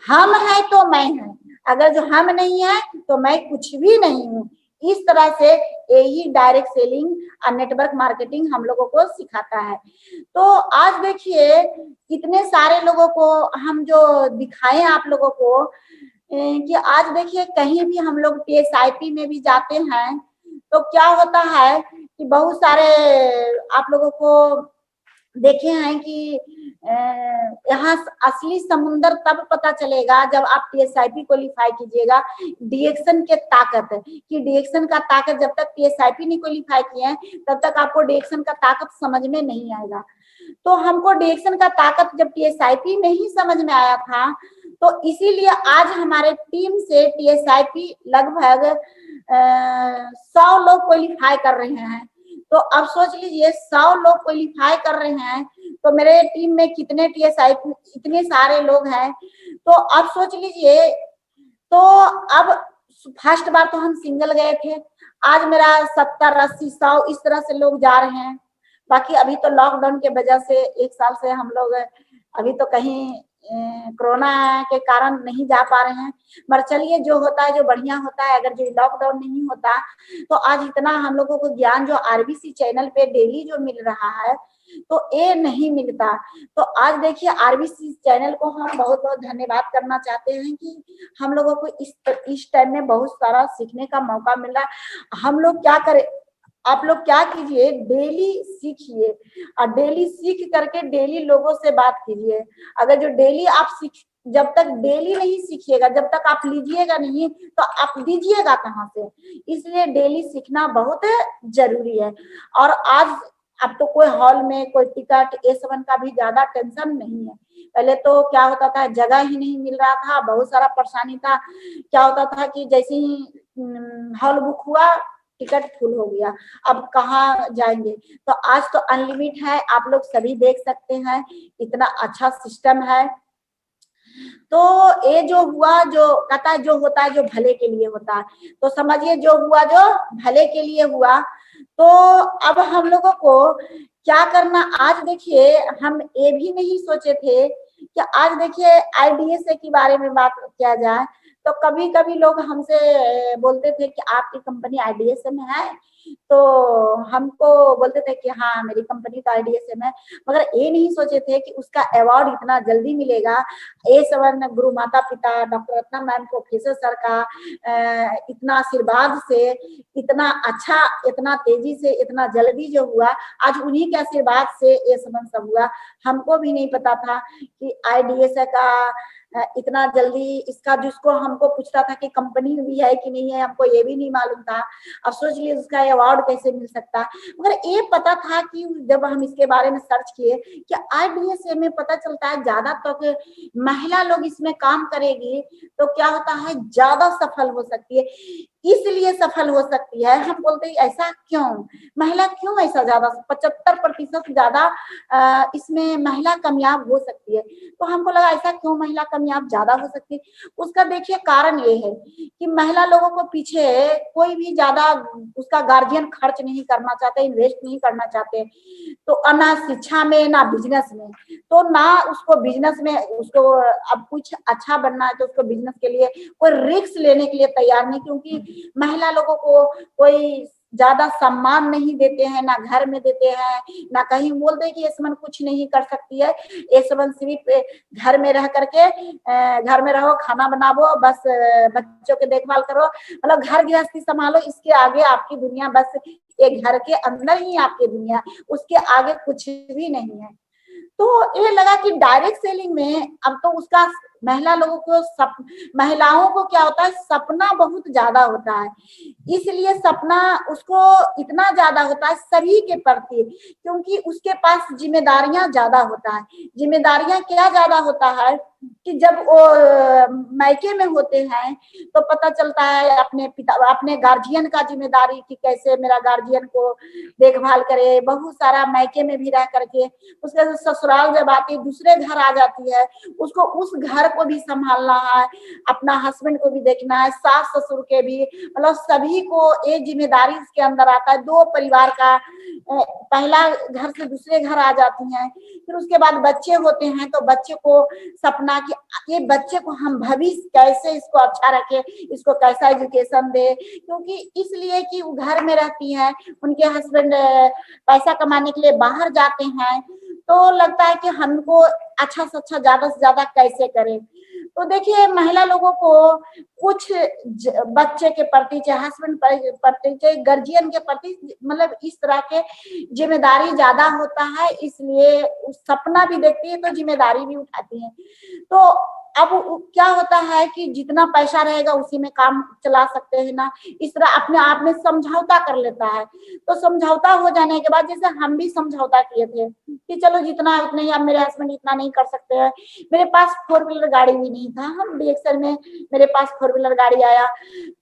हम है तो मैं है, अगर जो हम नहीं है तो मैं कुछ भी नहीं हूँ। इस तरह से यही डायरेक्ट सेलिंग और नेटवर्क मार्केटिंग हम लोगों को सिखाता है। तो आज देखिए इतने सारे लोगों को हम जो दिखाएं आप लोगों को कि आज देखिए कहीं भी हम लोग टीएसआईपी में भी जाते हैं तो क्या होता है कि बहुत सारे आप लोगों को देखे हैं कि यहाँ असली समुंदर तब पता चलेगा जब आप टीएसआईपी क्वालिफाई कीजिएगा। डीएक्शन के ताकत कि डीएक्शन का ताकत जब तक टीएसआईपी नहीं क्वालिफाई किए हैं तब तक आपको डीएक्शन का ताकत समझ में नहीं आएगा। तो हमको डीएक्शन का ताकत जब टीएसआईपी में ही समझ में आया था, तो इसीलिए आज हमारे टीम से टीएसआईपी लगभग 100 लोग क्वालिफाई कर रहे हैं। तो अब सोच लीजिए 100 लोग क्वालिफाई कर रहे हैं तो मेरे टीम में कितने टीएसआईपी इतने सारे लोग हैं। तो अब सोच लीजिए, तो अब फर्स्ट बार तो हम सिंगल गए थे, आज मेरा 70 80 100 इस तरह से लोग जा रहे हैं। बाकी अभी तो लॉकडाउन के वजह से 1 साल से हम लोग अभी तो कहीं कोरोना के कारण नहीं जा पा रहे हैं। मगर चलिए जो होता है जो बढ़िया होता है, अगर जो लॉकडाउन नहीं होता तो आज इतना हम लोगों को ज्ञान जो आरबीसी चैनल पे डेली जो मिल रहा है तो ये नहीं मिलता। तो आज देखिए आरबीसी चैनल को हम बहुत बहुत धन्यवाद करना चाहते हैं कि हम लोगों को इस टाइम में बहुत सारा सीखने का मौका मिल रहा है। हम लोग क्या करें, आप लोग क्या कीजिए, डेली सीखिए और डेली सीख करके डेली लोगों से बात कीजिए। अगर जो डेली आप जब तक डेली नहीं सीखिएगा, जब तक आप लीजिएगा नहीं तो आप दीजिएगा कहाँ से। इसलिए डेली सीखना बहुत जरूरी है। और आज अब तो कोई हॉल में कोई टिकट ये सब का भी ज्यादा टेंशन नहीं है। पहले तो क्या होता था, जगह ही नहीं मिल रहा था, बहुत सारा परेशानी था। क्या होता था कि जैसे ही हॉल बुक हुआ टिकट फुल हो गया, अब कहाँ जाएंगे। तो आज तो अनलिमिट है, आप लोग सभी देख सकते हैं, इतना अच्छा सिस्टम है। तो ये जो हुआ, जो कहता है जो होता है जो भले के लिए होता है, तो समझिए जो हुआ जो भले के लिए हुआ। तो अब हम लोगों को क्या करना, आज देखिए हम ये भी नहीं सोचे थे कि आज देखिए आईडीएसए के बारे में बात किया जाए। तो कभी कभी लोग हमसे बोलते थे कि आपकी कंपनी आईडीएसए में है, तो हमको बोलते थे कि हाँ मेरी कंपनी तो आईडीएसए में है। मगर ये नहीं सोचे थे कि उसका अवार्ड इतना जल्दी मिलेगा। ए7 गुरु माता पिता doctor Ratna ma'am professor sir का इतना आशीर्वाद से इतना अच्छा, इतना तेजी से, इतना जल्दी जो हुआ, आज उन्हीं के आशीर्वाद से ये सब हुआ। हमको भी नहीं पता था कि आईडीएसए का इतना जल्दी इसका, जिसको हमको पूछता था कि कंपनी भी है कि नहीं है, हमको ये भी नहीं मालूम था। अब सोच लिए उसका अवार्ड कैसे मिल सकता। मगर ये पता था कि जब हम इसके बारे में सर्च किए कि आईडीएसए में पता चलता है ज्यादा तो महिला लोग इसमें काम करेगी तो क्या होता है ज्यादा सफल हो सकती है, इसलिए सफल हो सकती है। हम बोलते हैं ऐसा क्यों, महिला क्यों ऐसा ज्यादा 75% ज्यादा इसमें महिला कामयाब हो सकती है। तो हमको लगा ऐसा क्यों महिला कामयाब ज्यादा हो सकती है। उसका देखिए कारण ये है कि महिला लोगों को पीछे कोई भी ज्यादा उसका गार्जियन खर्च नहीं करना चाहते, इन्वेस्ट नहीं करना चाहते। तो ना शिक्षा में ना बिजनेस में, तो ना उसको बिजनेस में उसको अब कुछ अच्छा बनना है तो उसको बिजनेस के लिए कोई रिस्क लेने के लिए तैयार नहीं, क्योंकि महिला लोगों को कोई ज्यादा सम्मान नहीं देते हैं, ना घर में देते हैं, ना कहीं बोलते हैं कि ये समन कुछ नहीं कर सकती है, ये समन सिर्फ घर में रह करके घर में रहो, खाना बनाओ, बस बच्चों के देखभाल करो, मतलब घर गृहस्थी संभालो, इसके आगे आपकी दुनिया बस एक घर के अंदर ही आपकी दुनिया, उसके आगे कुछ भी नहीं है। तो ये लगा कि डायरेक्ट सेलिंग में अब तो उसका महिला लोगों को महिलाओं को क्या होता है, सपना बहुत ज्यादा होता है। इसलिए सपना उसको इतना ज्यादा होता है सभी के प्रति, क्योंकि उसके पास जिम्मेदारियां ज्यादा होता है। जिम्मेदारियां क्या ज्यादा होता है कि जब वो मायके में होते हैं तो पता चलता है अपने पिता, अपने गार्जियन का जिम्मेदारी कि कैसे मेरा गार्जियन को देखभाल करे। बहुत सारा मायके में भी रह करके उसके ससुराल ससुराल जब आती है, दूसरे घर आ जाती है, उसको उस घर को भी संभालना है, अपना हस्बैंड को भी देखना है, सास ससुर के भी, मतलब सभी को एक जिम्मेदारी इसके अंदर आता है। दो परिवार का पहला घर से दूसरे घर आ जाती हैं। फिर उसके बाद बच्चे होते हैं तो बच्चे को सपना कि ये बच्चे को हम भविष्य कैसे इसको अच्छा रखे, इसको कैसा एजुकेशन दे, क्योंकि इसलिए कि वो घर में रहती हैं, उनके हस्बैंड पैसा कमाने के लिए बाहर जाते हैं, तो लगता है कि हमको अच्छा से अच्छा ज्यादा से ज्यादा कैसे करें। तो देखिए महिला लोगों को कुछ बच्चे के प्रति, चाहे हस्बैंड प्रति, चाहे गार्जियन के प्रति, मतलब इस तरह के जिम्मेदारी ज्यादा होता है, इसलिए सपना भी देखती है तो जिम्मेदारी भी उठाती है। तो अब क्या होता है कि जितना पैसा रहेगा उसी में काम चला सकते हैं ना, इस तरह अपने आप में समझौता कर लेता है। तो समझौता हो जाने के बाद, जैसे हम भी समझौता किए थे कि चलो जितना उतना ही, अब मेरे हस्बैंड इतना नहीं कर सकते हैं, मेरे पास 4 व्हीलर गाड़ी भी नहीं था, हम डीएक्सएल में मेरे पास 4 व्हीलर गाड़ी आया,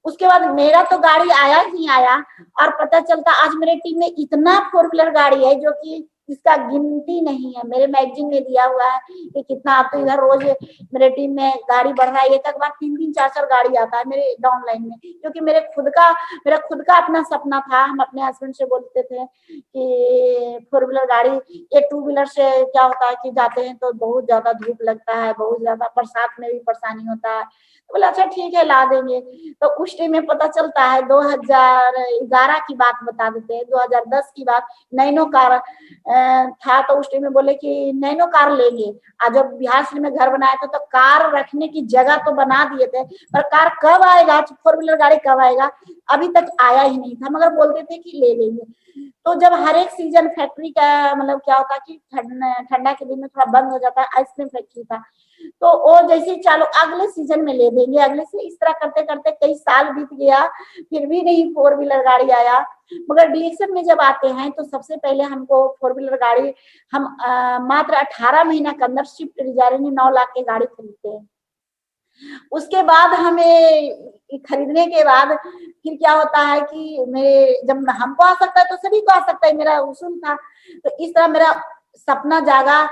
उसके बाद मेरा तो गाड़ी आया ही आया, और पता चलता आज मेरे टीम में इतना 4 व्हीलर गाड़ी है जो कि इसका गिनती नहीं है। मेरे मैगजीन में दिया हुआ है कि कितना, आप तो इधर रोज मेरे टीम में गाड़ी बढ़ रहा है, एक बार 3-3 4-4 गाड़ी आता है मेरे डाउनलाइन में, क्योंकि मेरा खुद का अपना सपना था। हम अपने हस्बैंड से बोलते थे कि 4 व्हीलर गाड़ी, ये 2 व्हीलर से क्या होता है कि जाते हैं तो बहुत ज्यादा धूप लगता है, बहुत ज्यादा बरसात में भी परेशानी होता है। तो बोला अच्छा ठीक है ला देंगे। तो उस टाइम में पता चलता है 2011 की बात बता देते हैं, 2010 की बात, नैनो कार था, तो उस टाइम में बोले कि नैनो कार लेंगे। आज जब बिहार शरीफ में घर बनाया था तो कार रखने की जगह तो बना दिए थे, पर कार कब आएगा, 4 व्हीलर गाड़ी कब आएगा, अभी तक आया ही नहीं था, मगर बोलते थे कि ले लेंगे। तो जब हर एक सीजन फैक्ट्री का मतलब क्या होता है कि ठंडा के दिन में थोड़ा बंद हो जाता है, आइसक्रीम फैक्ट्री था, तो वो जैसे ही चालू अगले सीजन में ले देंगे, अगले से, इस तरह करते करते कई साल बीत गया, फिर भी नहीं 4 व्हीलर गाड़ी आया। मगर डीएक्सएल में जब आते हैं तो सबसे पहले हमको 4 व्हीलर गाड़ी हम मात्र 18 महीना के अंदर स्विफ्ट डिजायर में 9 लाख की गाड़ी खरीदते हैं। उसके बाद हमें खरीदने के बाद फिर क्या होता है कि मेरे, जब हमको आ सकता है तो सभी को आ सकता है, मेरा उसूल था। तो इस तरह मेरा सपना जागा।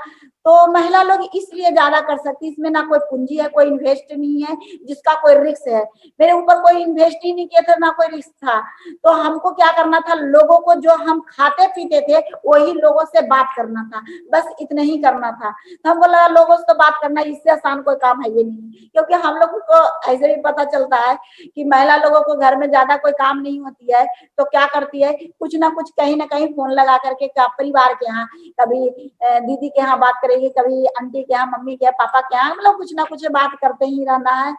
तो महिला लोग इसलिए ज्यादा कर सकती, इसमें ना कोई पूंजी है, कोई इन्वेस्ट नहीं है, जिसका कोई रिस्क है। मेरे ऊपर कोई इन्वेस्ट ही नहीं किया था, ना कोई रिस्क था। तो हमको क्या करना था, लोगों को, जो हम खाते पीते थे वही लोगों से बात करना था, बस इतना ही करना था। तो हमको लगा लोगों से तो बात करना, इससे आसान कोई काम है ये नहीं, क्योंकि हम लोग को ऐसे भी पता चलता है कि महिला लोगों को घर में ज्यादा कोई काम नहीं होती है, तो क्या करती है, कुछ ना कुछ कहीं ना कहीं फोन लगा करके परिवार के यहाँ, कभी दीदी के यहाँ बात करेगी, कभी आंटी के यहाँ, मम्मी के यहाँ, पापा के यहाँ, मतलब कुछ ना कुछ बात करते ही रहना है।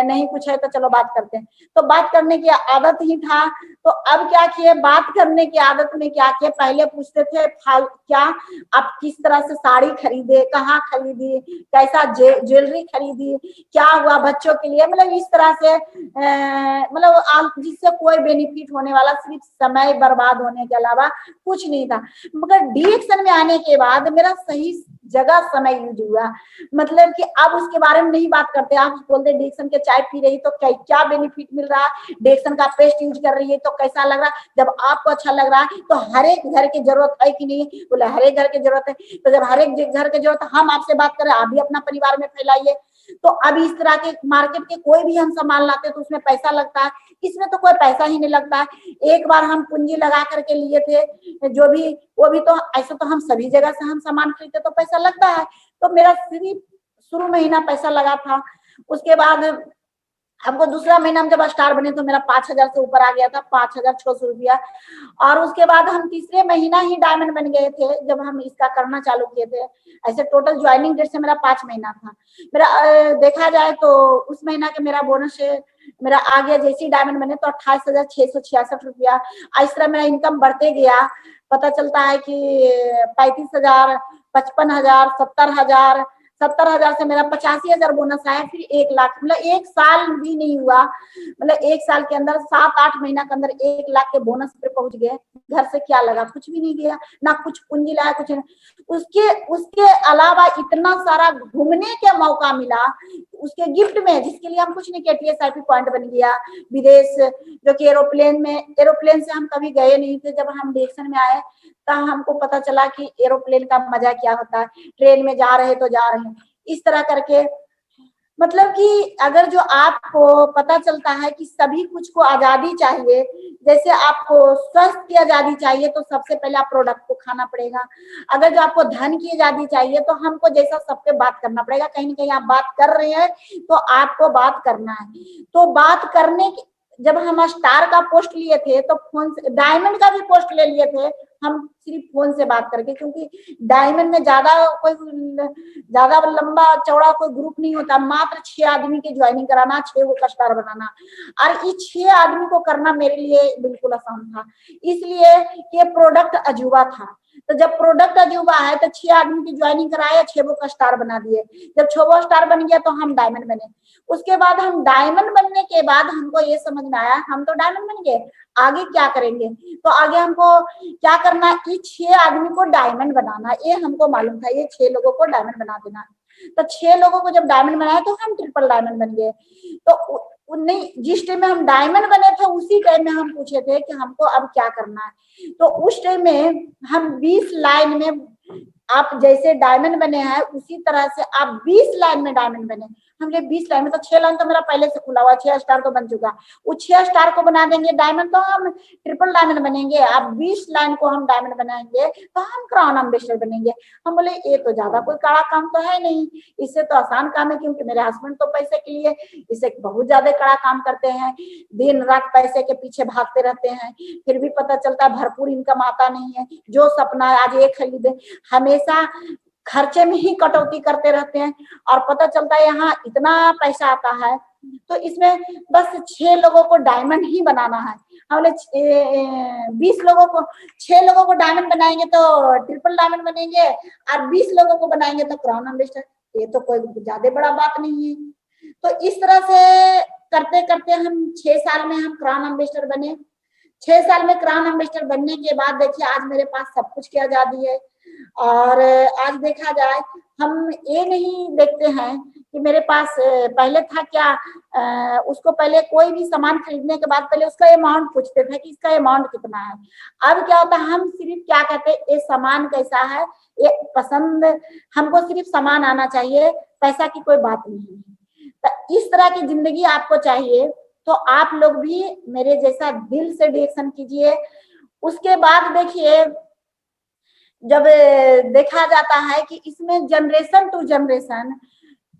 नहीं कुछ है तो चलो बात करते हैं, तो बात करने की आदत ही था। तो अब क्या किए, बात करने की आदत में क्या किए, पहले पूछते थे क्या आप किस तरह से साड़ी खरीदे, कहाँ खरीदी, कैसा ज्वेलरी खरीदी, क्या हुआ बच्चों के लिए, मतलब इस तरह से मतलब जिससे कोई बेनिफिट होने वाला, सिर्फ समय बर्बाद होने के अलावा कुछ नहीं था। मगर डीएक्सएल में आने के बाद मेरा सही जगह समय यूज हुआ, मतलब कि अब उसके बारे में नहीं बात करते। आप बोलते डीएक्सएल के चाय पी रही तो क्या बेनिफिट मिल रहा है, डीएक्सएल का पेस्ट यूज कर रही है तो कैसा लग रहा है, जब आपको अच्छा लग रहा है तो हर एक घर की जरूरत है कि नहीं, बोले हर एक घर की जरूरत है। तो जब हर एक घर की जरूरत है, हम आपसे बात करें, आप भी अपना परिवार में फैलाइए। तो अब इस तरह के मार्केट के कोई भी हम सामान लाते तो उसमें पैसा लगता है, इसमें तो कोई पैसा ही नहीं लगता है। एक बार हम पूंजी लगा करके लिए थे जो भी, वो भी तो ऐसा, तो हम सभी जगह से हम सामान खरीदते तो पैसा लगता है। तो मेरा सिर्फ शुरू महीना पैसा लगा था, उसके बाद हमको दूसरा महीना में जब स्टार बने तो मेरा 5,000 से ऊपर आ गया था, 5,600 रुपया। और उसके बाद हम तीसरे महीना ही डायमंड बन गए थे जब हम इसका करना चालू किए थे। ऐसे टोटल ज्वाइनिंग डेट से मेरा 5 महीना था। मेरा देखा जाए तो उस महीना के मेरा बोनस मेरा आ गया, जैसे ही डायमंड बने तो 28,666 रुपया। इस तरह मेरा इनकम बढ़ते गया। पता चलता है कि 35,000, 55,000, 70,000, 70,000 से मेरा 85,000 बोनस आया, फिर 1 लाख, मतलब 1 साल भी नहीं हुआ, मतलब 1 साल के अंदर 7-8 महीना के अंदर 1 लाख के बोनस पे पहुंच गए। घर से क्या लगा, कुछ भी नहीं गया, ना कुछ पूंजी लाया, कुछ नहीं। उसके अलावा इतना सारा घूमने के मौका मिला, उसके गिफ्ट में, जिसके लिए हम कुछ नहीं किया, TSIP पॉइंट बन गया। विदेश जो कि एरोप्लेन से हम कभी गए नहीं थे, जब हम डिएक्शन में आए तब हमको पता चला कि एरोप्लेन का मजा क्या होता है, ट्रेन में जा रहे तो जा रहे हैं। इस तरह करके मतलब कि अगर जो आपको पता चलता है कि सभी कुछ को आजादी चाहिए, जैसे आपको स्वास्थ्य की आजादी चाहिए तो सबसे पहले आप प्रोडक्ट को खाना पड़ेगा। अगर जो आपको धन की आजादी चाहिए तो हमको जैसा सबके बात करना पड़ेगा। कहीं ना कहीं आप बात कर रहे हैं तो आपको बात करना है। तो बात करने की, जब हम स्टार का पोस्ट लिए थे तो फोन से, डायमंड का भी पोस्ट ले लिए थे हम सिर्फ फोन से बात करके, क्योंकि डायमंड में ज्यादा लंबा चौड़ा कोई ग्रुप नहीं होता, मात्र 6 आदमी के ज्वाइनिंग कराना, 6 को स्टार बनाना, और इस 6 आदमी को करना मेरे लिए बिल्कुल आसान था, इसलिए ये प्रोडक्ट अजूबा था। तो जब प्रोडक्ट अजूबा है तो 6 आदमी की ज्वाइनिंग कराया, 6 का स्टार बना दिए। जब 6 स्टार बन गया तो हम डायमंड बने। उसके बाद हम डायमंड बनने के बाद हमको ये समझ में आया, हम तो डायमंड बन गए, आगे क्या करेंगे? तो आगे हमको क्या करना, ये 6 आदमी को डायमंड बनाना, ये हमको मालूम था, ये 6 लोगों को डायमंड बना देना। तो 6 लोगों को जब डायमंड बनाया तो हम ट्रिपल डायमंड बन गए। तो नहीं, जिस टाइम में हम डायमंड बने थे उसी टाइम में हम पूछे थे कि हमको अब क्या करना है। तो उस टाइम में हम 20 लाइन में, आप जैसे डायमंड बने हैं उसी तरह से आप 20 लाइन में डायमंड बने। हमने 20 लाइन में, तो 6 लाइन तो मेरा पहले से खुला हुआ, 6 स्टार तो बन चुका, वो 6 स्टार को बना देंगे डायमंड तो हम ट्रिपल डायमंड बनेंगे। अब 20 लाइन को हम डायमंड बनाएंगे तो हम क्राउन एम्बेसडर बनेंगे। हम बोले ये तो ज्यादा कोई कड़ा काम तो है नहीं, इससे तो आसान काम है, क्योंकि मेरे हस्बैंड तो पैसे के लिए इससे बहुत ज्यादा कड़ा काम करते हैं, दिन रात पैसे के पीछे भागते रहते हैं, फिर भी पता चलता है भरपूर इनकम आता नहीं है। जो सपना है आज ये खरीदे, हमेशा खर्चे में ही कटौती करते रहते हैं, और पता चलता है यहाँ इतना पैसा आता है। तो इसमें बस 6 लोगों को डायमंड ही बनाना है। हम बोले 20 लोगों को, 6 लोगों को डायमंड बनाएंगे तो ट्रिपल डायमंड बनेंगे, और 20 लोगों को बनाएंगे तो क्राउन एम्बेसडर। ये तो कोई ज्यादा बड़ा बात नहीं है। तो इस तरह से करते करते हम 6 साल में हम क्राउन एम्बेसडर बने। 6 साल में क्राउन एम्बेसडर बनने के बाद देखिए आज मेरे पास सब कुछ की आजादी है। और आज देखा जाए, हम ये नहीं देखते हैं कि मेरे पास पहले था क्या, उसको पहले कोई भी सामान खरीदने के बाद पहले उसका अमाउंट पूछते थे कि इसका अमाउंट कितना है। अब क्या होता है, हम सिर्फ क्या कहते हैं, ये सामान कैसा है, ये पसंद, हमको सिर्फ सामान आना चाहिए, पैसा की कोई बात नहीं है। तो इस तरह की जिंदगी आपको चाहिए तो आप लोग भी मेरे जैसा दिल से डिएक्शन कीजिए। उसके बाद देखिए, जब देखा जाता है कि इसमें जनरेशन टू जनरेशन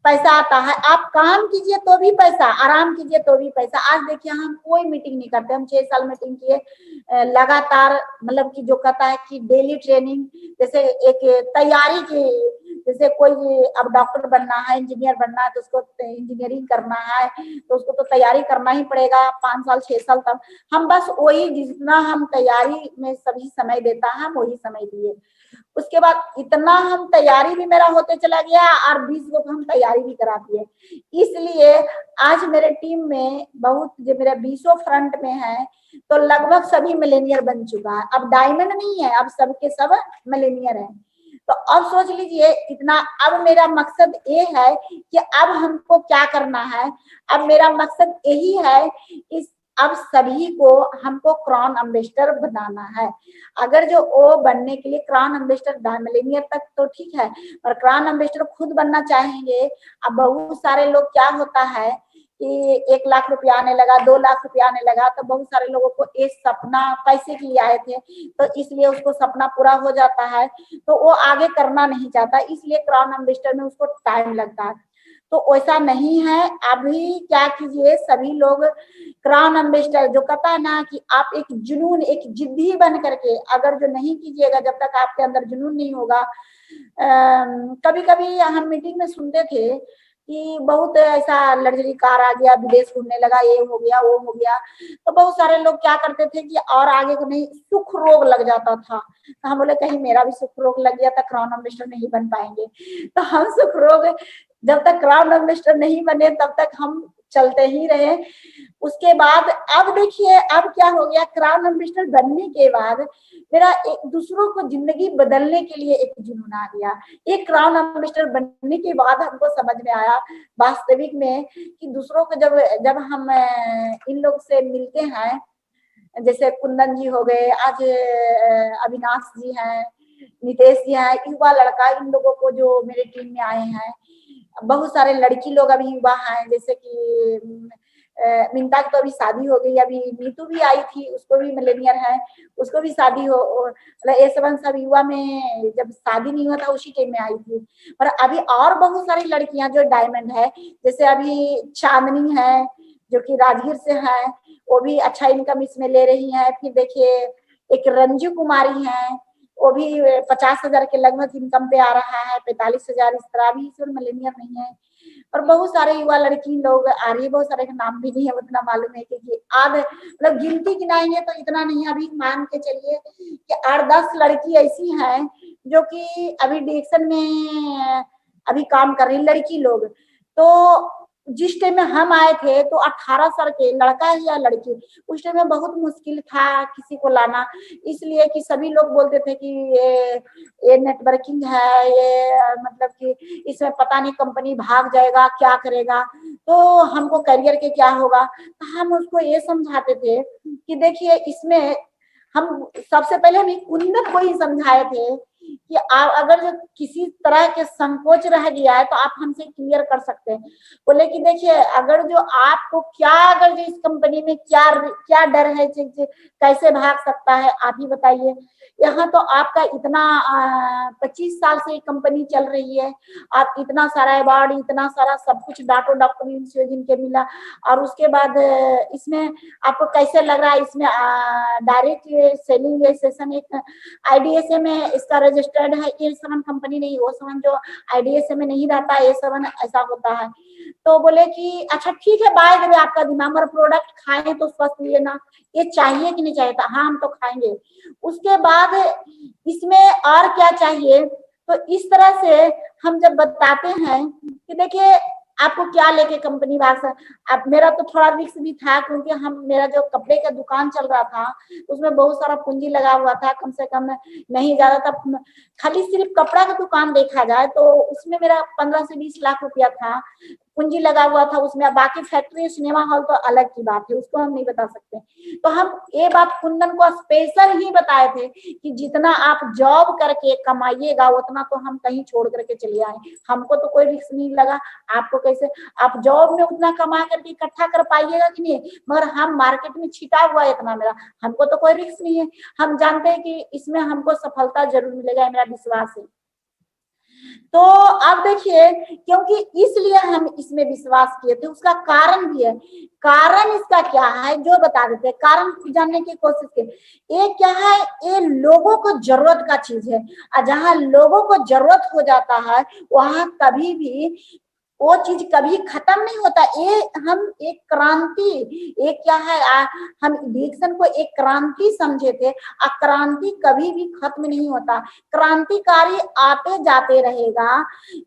पैसा आता है, आप काम कीजिए तो भी पैसा, आराम कीजिए तो भी पैसा। आज देखिए हम कोई मीटिंग नहीं करते, हम 6 साल मीटिंग किए लगातार, मतलब कि जो कहता है कि डेली ट्रेनिंग, जैसे एक तैयारी की, जैसे कोई अब डॉक्टर बनना है, इंजीनियर बनना है तो उसको इंजीनियरिंग करना है तो उसको तो तैयारी करना ही पड़ेगा 5 साल 6 साल तक। हम बस वही जितना हम तैयारी में सभी समय देता है हम वही समय दिए। उसके बाद इतना हम तैयारी भी मेरा होते चला गया और 20 को हम तैयारी भी करा दिए। इसलिए आज मेरे टीम में बहुत, जो मेरा 20 फ्रंट में है तो लगभग सभी मिलेनियर बन चुका है। अब डायमंड नहीं है, अब सबके सब मिलेनियर है। तो अब सोच लीजिए इतना, अब मेरा मकसद ये है कि अब हमको क्या करना है। अब मेरा मकसद यही है, इस अब सभी को हमको क्राउन एम्बेसडर बनाना है। अगर जो वो बनने के लिए क्राउन एम्बेसडर मिलेनियर तक तो ठीक है, पर क्राउन एम्बेसडर खुद बनना चाहेंगे। अब बहुत सारे लोग, क्या होता है कि 1 लाख रुपया आने लगा, 2 लाख रुपया आने लगा, तो बहुत सारे लोगों को एक सपना पैसे के लिए आए थे तो इसलिए उसको सपना पूरा हो जाता है तो वो आगे करना नहीं चाहता, इसलिए क्राउन एम्बेसडर में उसको टाइम लगता है। तो वैसा नहीं है। अभी क्या कीजिए, सभी लोग क्राउन एम्बेसडर, जो कहता है ना कि आप एक जुनून, एक जिद्दी बन करके अगर जो नहीं कीजिएगा, जब तक आपके अंदर जुनून नहीं होगा। कभी कभी हम मीटिंग में सुनते थे कि बहुत ऐसा लग्जरी कार आ गया, विदेश घूमने लगा, ये हो गया वो हो गया, तो बहुत सारे लोग क्या करते थे कि और आगे को नहीं, सुख रोग लग जाता था। तो हम बोले कहीं मेरा भी सुख रोग लग गया था, क्राउन एम्बेसडर नहीं बन पाएंगे। तो हम सुख रोग, जब तक क्राउन एम्बेसडर नहीं बने तब तक हम चलते ही रहे। उसके बाद अब देखिए अब क्या हो गया, क्राउन एम्बेसडर बनने के बाद मेरा एक दूसरों को जिंदगी बदलने के लिए एक जुनून आ गया। एक क्राउन एम्बेसडर बनने के बाद हमको समझ में आया वास्तविक में कि दूसरों को जब जब हम इन लोग से मिलते हैं, जैसे कुंदन जी हो गए, आज अविनाश जी हैं, नितेश जी हैं, युवा लड़का, इन लोगों को जो मेरे टीम में आए हैं, बहुत सारे लड़की लोग अभी युवा हैं, जैसे कि मिंता की तो अभी शादी हो गई, अभी नीतू भी आई थी, उसको भी मिलेनियर है, उसको भी शादी हो, मतलब ये सब युवा में जब शादी नहीं हुआ था उसी टाइम में आई थी। पर अभी और बहुत सारी लड़कियां जो डायमंड है, जैसे अभी चांदनी है जो कि राजगीर से है, वो भी अच्छा इनकम इसमें ले रही है। फिर देखिए एक रंजू कुमारी है, वो भी 50,000 के लगभग इनकम पे आ रहा है, 45,000 इस तरह भी, इसमें मिलेनियर नहीं है। और बहुत सारे युवा लड़की लोग आ रही है, बहुत सारे का नाम भी नहीं है उतना मालूम है, क्योंकि आध मतलब गिनती गिनाएंगे तो इतना नहीं है, अभी मान के चलिए कि 8-10 लड़की ऐसी हैं जो कि अभी डिएक्शन में अभी काम कर रही लड़की लोग। तो जिस टाइम में हम आए थे तो 18 साल के लड़का है या लड़की, उस टाइम में बहुत मुश्किल था किसी को लाना, इसलिए कि सभी लोग बोलते थे कि ये नेटवर्किंग है, ये मतलब कि इसमें पता नहीं कंपनी भाग जाएगा क्या करेगा, तो हमको करियर के क्या होगा। तो हम उसको ये समझाते थे कि देखिए इसमें हम सबसे पहले हम कुंदन को ही समझाए थे कि आप अगर जो किसी तरह के संकोच रह गया है तो आप हमसे क्लियर कर सकते हैं। बोले कि देखिए अगर जो आपको क्या, अगर जो इस कंपनी में क्या क्या डर है, कैसे भाग सकता है आप ही बताइए। यहाँ तो आपका इतना 25 साल से कंपनी चल रही है, आप इतना सारा अवार्ड, इतना सारा सब कुछ डॉक्यूमेंट्स जिनके मिला, और उसके बाद इसमें आपको कैसे लग रहा है, इसमें डायरेक्ट सेलिंग सेशन एक आईडीएसए में इसका रजिस्टर्ड है, ये सेवन कंपनी नहीं, वो सेवन जो आईडीएसए में नहीं रहता, ये सेवन ऐसा होता है। तो बोले कि अच्छा ठीक है, बाय द वे आपका दिमाग, और प्रोडक्ट खाएं तो स्वस्थ लेना, ये चाहिए कि नहीं चाहिए था, हाँ हम तो खाएंगे। उसके बाद इसमें और क्या चाहिए, तो इस तरह से हम जब बताते हैं कि देखिए आपको क्या लेके कंपनी भाग सकता। अब मेरा तो थोड़ा रिस्क भी था, क्योंकि हम मेरा जो कपड़े का दुकान चल रहा था उसमें बहुत सारा पूंजी लगा हुआ था, कम से कम नहीं ज्यादा था, खाली सिर्फ कपड़ा का दुकान देखा जाए तो उसमें मेरा 15 से 20 लाख रुपया था, पूंजी लगा हुआ था उसमें। बाकी फैक्ट्री सिनेमा हॉल तो अलग की बात है, उसको हम नहीं बता सकते। तो हम ये बात कुंदन को स्पेशल ही बताए थे कि जितना आप जॉब करके कमाइएगा उतना तो हम कहीं छोड़ करके चले आए, हमको तो कोई रिस्क नहीं लगा। आपको कैसे, आप जॉब में उतना कमा करके इकट्ठा कर पाइएगा कि नहीं, मगर हम मार्केट में छिटा हुआ इतना मेरा, हमको तो कोई रिस्क नहीं है, हम जानते हैं कि इसमें हमको सफलता जरूर मिलेगा, मेरा विश्वास है। तो अब देखिए, क्योंकि इसलिए हम इसमें विश्वास किए थे, उसका कारण भी है। कारण इसका क्या है जो बता देते हैं, कारण जानने की कोशिश की। ये क्या है, ये लोगों को जरूरत का चीज है, और जहां लोगों को जरूरत हो जाता है वहां कभी भी वो चीज कभी खत्म नहीं होता। ये हम एक क्रांति, एक क्या है हम डिक्शन को एक क्रांति समझे थे, और क्रांति कभी भी खत्म नहीं होता, क्रांतिकारी आते जाते रहेगा।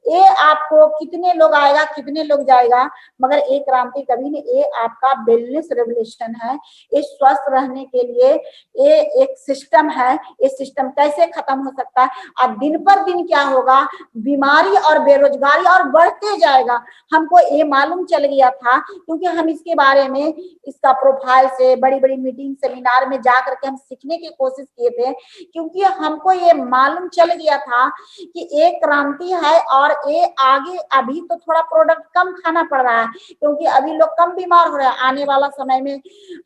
ये आपको कितने लोग आएगा कितने लोग जाएगा, मगर एक क्रांति कभी नहीं। ये आपका वेलनेस रेवोल्यूशन है, ये स्वस्थ रहने के लिए ये एक सिस्टम है। ये सिस्टम कैसे खत्म हो सकता है, और दिन पर दिन क्या होगा, बीमारी और बेरोजगारी और बढ़ते जाएगा। हमको ये मालूम चल गया था, क्योंकि हम इसके बारे में इसका प्रोफाइल से बड़ी बड़ी मीटिंग सेमिनार में जाकर के हम सीखने की कोशिश किए थे, क्योंकि हमको ये मालूम चल गया था कि एक क्रांति है, और ये आगे अभी तो थोड़ा प्रोडक्ट कम खाना पड़ रहा है, क्योंकि अभी लोग कम बीमार हो रहे हैं। आने वाला समय में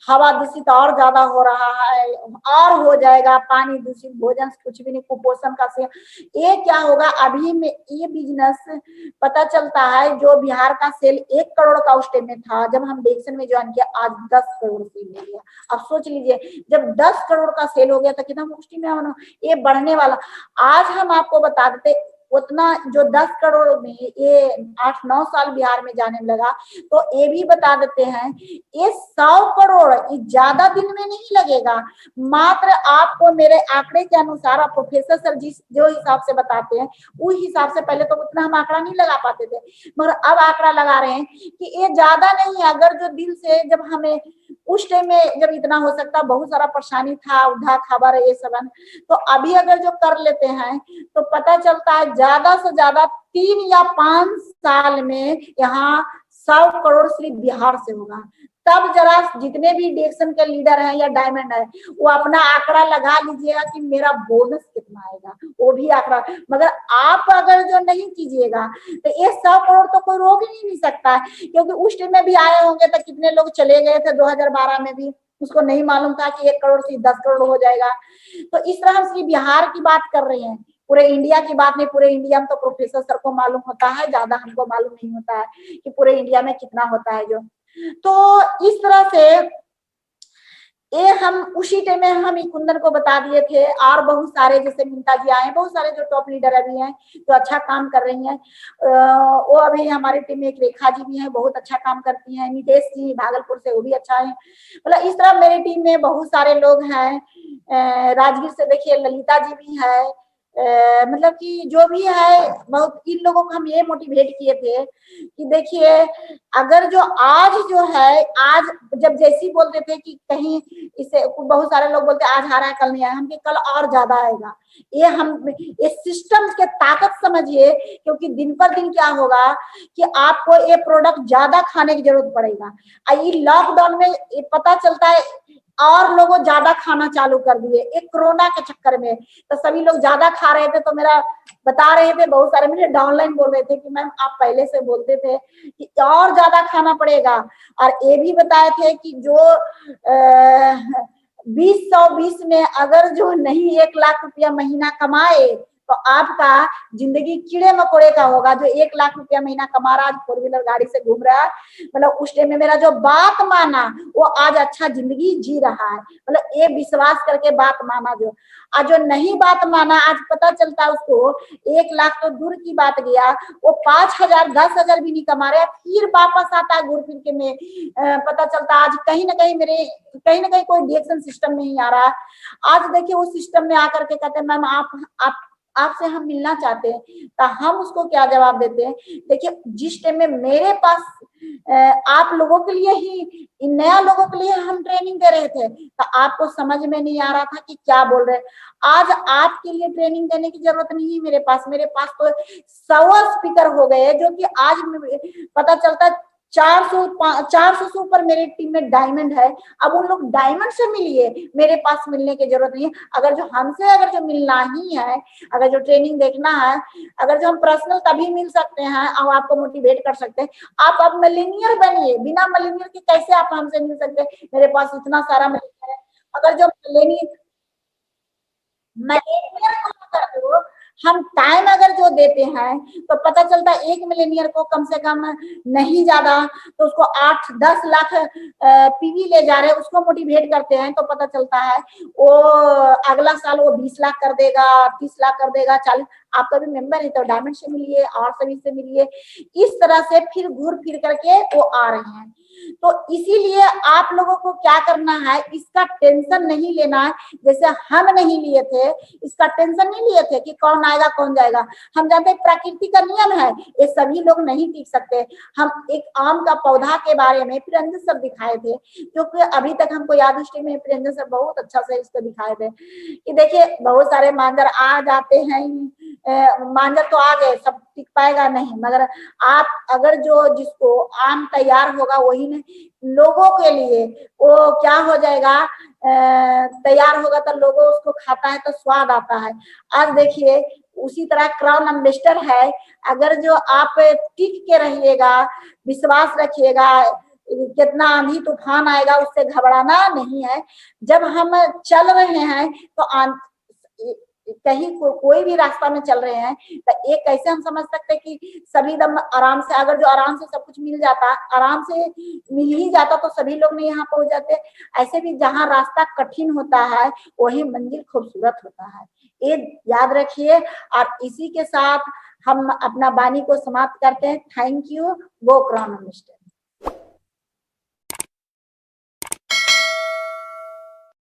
हवा दूषित और ज्यादा हो रहा है, और हो जाएगा, पानी दूषित, भोजन कुछ भी नहीं, कुपोषण का से ये क्या होगा। अभी में ये बिजनेस पता चलता है, जो बिहार का सेल 1 करोड़ का उस टाइम में था जब हम डिक्शन में ज्वाइन किया, आज 10 करोड़ सेल हो गया। अब सोच लीजिए, जब 10 करोड़ का सेल हो गया था कितना उस टाइम में ये बढ़ने वाला। आज हम आपको बता देते, उतना जो 10 करोड़ में ये 8-9 साल बिहार में जाने में लगा, तो ये भी बता देते हैं ये 100 करोड़ ज्यादा दिन में नहीं लगेगा। मात्र आपको मेरे आंकड़े के अनुसार, आप प्रोफेसर सर जो हिसाब से बताते हैं उस हिसाब से, पहले तो उतना हम आंकड़ा नहीं लगा पाते थे, मगर अब आंकड़ा लगा रहे हैं कि ये ज्यादा नहीं है। अगर जो दिल से, जब हमें उस टाइम में जब इतना हो सकता, बहुत सारा परेशानी था, उधा खबर ये सब, तो अभी अगर जो कर लेते हैं तो पता चलता है ज्यादा से ज्यादा 3 या 5 साल में यहाँ 100 करोड़ सिर्फ बिहार से होगा। तब जरा जितने भी डिएक्शन के लीडर हैं या डायमंड है, वो अपना आंकड़ा लगा लीजिएगा कि मेरा बोनस कितना आएगा, वो भी आंकड़ा। मगर आप अगर जो नहीं कीजिएगा तो ये 100 करोड़ तो कोई रोक ही नहीं सकता, क्योंकि उस टाइम में भी आए होंगे तो कितने लोग चले गए थे 2012 में भी, उसको नहीं मालूम था कि 1 करोड़ से 10 करोड़ हो जाएगा। तो इस तरह हम सिर्फ बिहार की बात कर रहे हैं, पूरे इंडिया की बात नहीं। पूरे इंडिया में तो प्रोफेसर सर को मालूम होता है, ज्यादा हमको मालूम नहीं होता है कि पूरे इंडिया में कितना होता है जो। तो इस तरह से ये हम उसी टाइम में हम कुंदन को बता दिए थे, और बहुत सारे जैसे मिंता जी आए, बहुत सारे जो टॉप लीडर अभी हैं जो अच्छा काम कर रही हैं। वो अभी हमारी टीम में एक रेखा जी भी हैं, बहुत अच्छा काम करती हैं। नितेश जी भागलपुर से, वो भी अच्छा है। मतलब इस तरह मेरी टीम में बहुत सारे लोग हैं। राजगीर से देखिए ललिता जी भी है। मतलब कि जो भी है, बहुत इन लोगों को हम ये मोटिवेट किए थे कि देखिए, अगर जो आज जो है, आज जब जैसी बोलते थे कि कहीं इसे, बहुत सारे लोग बोलते आज आ रहा है कल नहीं आया, हम कल और ज्यादा आएगा। ये हम ये सिस्टम के ताकत समझिए, क्योंकि दिन पर दिन क्या होगा कि आपको ये प्रोडक्ट ज्यादा खाने की जरूरत पड़ेगा। ये लॉकडाउन में ये पता चलता है, और लोगों ज्यादा खाना चालू कर दिए एक कोरोना के चक्कर में, तो सभी लोग ज्यादा खा रहे थे। तो मेरा बता रहे थे, बहुत सारे मुझे डाउनलाइन बोल रहे थे कि मैम आप पहले से बोलते थे कि और ज्यादा खाना पड़ेगा। और ये भी बताए थे कि जो 2020 में अगर जो नहीं 1 लाख रुपया महीना कमाए तो आपका जिंदगी कीड़े मकोड़े का होगा। जो 1 लाख रुपया महीना कमा रहा, आज 4 व्हीलर गाड़ी से घूम रहा है, मतलब उस टाइम में मेरा जो बात माना वो आज अच्छा जिंदगी जी रहा है। मतलब ये विश्वास करके बात माना, जो आज जो नहीं बात माना, आज पता चलता है उसको 1 लाख तो दूर की बात गया, वो 5,000 10,000 भी नहीं कमा रहे, फिर वापस आता है घूर फिर के में। पता चलता आज कहीं ना कहीं कोई डिएक्शन सिस्टम नहीं आ रहा है। आज देखिए उस सिस्टम में आकर के कहते हैं मैम आपसे हम मिलना चाहते हैं, तो हम उसको क्या जवाब देते हैं। देखिए जिस टाइम में मेरे पास आप लोगों के लिए ही, नया लोगों के लिए हम ट्रेनिंग दे रहे थे, तो आपको समझ में नहीं आ रहा था कि क्या बोल रहे हैं। आज आपके लिए ट्रेनिंग देने की जरूरत नहीं है मेरे पास तो 100 स्पीकर हो गए, जो कि आज पता चलता 400 से ऊपर मेरे टीम में डायमंड है। अब उन लोग डायमंड से मिलिए, मेरे पास मिलने की जरूरत नहीं है। अगर जो मिलना ही है, अगर जो ट्रेनिंग देखना है, अगर जो हम पर्सनल तभी मिल सकते हैं और आपको मोटिवेट कर सकते हैं। आप अब मिलेनियर बनिए, बिना मिलेनियर के कैसे आप हमसे मिल सकते हैं। मेरे पास इतना सारा मिलेनियर है। अगर जो मिलेनियर करते हो, हम टाइम अगर जो देते हैं तो पता चलता है एक मिलेनियर को कम से कम नहीं ज्यादा तो उसको 8-10 लाख पीवी ले जा रहे हैं, उसको मोटिवेट करते हैं तो पता चलता है वो अगला साल वो 20 लाख कर देगा, 30 लाख कर देगा, 40। आपका भी मेंबर है तो डायमंड से मिलिए और सभी से मिलिए। इस तरह से फिर घूर फिर करके वो आ रहे हैं। तो इसीलिए आप लोगों को क्या करना है, इसका टेंशन नहीं लेना है। जैसे हम नहीं लिए थे, इसका टेंशन नहीं लिए थे कि कौन आएगा कौन जाएगा। हम जानते हैं प्रकृति का नियम है, ये सभी लोग नहीं टिक सकते। हम एक आम का पौधा के बारे में प्रियंजन सर दिखाए थे, क्योंकि अभी तक हमको याद उस टाइम में प्रियंजन सर बहुत अच्छा से इसको दिखाए थे कि देखिए बहुत सारे मांजर आ जाते हैं, मांजर तो आ गए, सब टिक पाएगा नहीं, मगर आप अगर जो जिसको आम तैयार होगा वही नहीं, लोगों के लिए वो क्या हो जाएगा, तैयार होगा तो लोगों उसको खाता है तो स्वाद आता है। आज देखिए उसी तरह क्राउन एम्बेसडर है, अगर जो आप टिक के रहिएगा, विश्वास रखिएगा, कितना आंधी तूफान आएगा उससे घबराना नहीं है। जब हम चल रहे हैं तो कहीं कोई भी रास्ता में चल रहे हैं तो एक कैसे हम समझ सकते हैं कि सभी दम आराम से, अगर जो आराम से सब कुछ मिल जाता, आराम से मिल ही जाता तो सभी लोग नहीं यहाँ पहुंच जाते। ऐसे भी जहाँ रास्ता कठिन होता है वही मंजिल खूबसूरत होता है। ये याद रखिए। और इसी के साथ हम अपना वाणी को समाप्त करते हैं। Thank you. गो क्रॉनमिस्टर।